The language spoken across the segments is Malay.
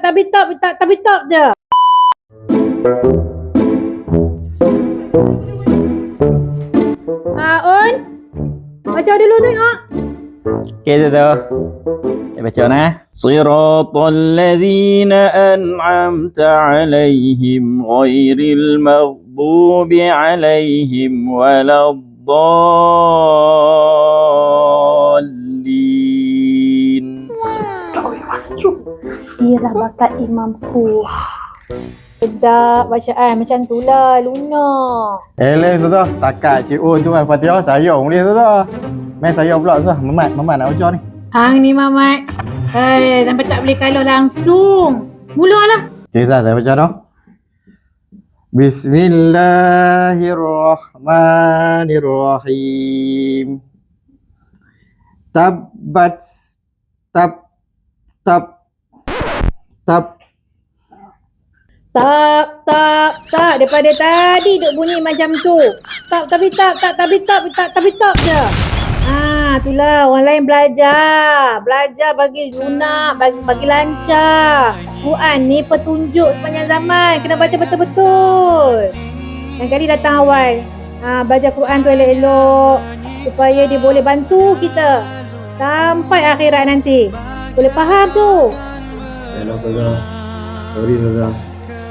tak tapi top je. Un, baca dulu tengok. Okey tu. Saya baca nah. Siratal ladzina an'amta 'alaihim ghairil maghdubi 'alaihim waladdallin. Ira bakat imamku. Sedap bacaan macam tu lah Luna. Eleh tu dah. Setakat Cik Un tu Al-Fatihah sayang dia tu dah. Main sayang pula tu dah. Mamat nak baca ni. Hang ni Mamat. Sampai tak boleh kalah langsung. Mulalah. Okey Zah, saya baca dah. Bismillahirrahmanirrahim. Tabbat tab Tak daripada tadi duk bunyi macam tu. Tapi top je. Itulah orang lain belajar bagi lunak, bagi lancar. Quran ni petunjuk sepanjang zaman, kena baca betul-betul. Yang kali datang awal. Belajar Quran tu elok-elok supaya dia boleh bantu kita sampai akhirat nanti. Boleh faham tu? Hello Zah. Sorry Zah.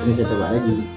Ini saya tak buat lagi.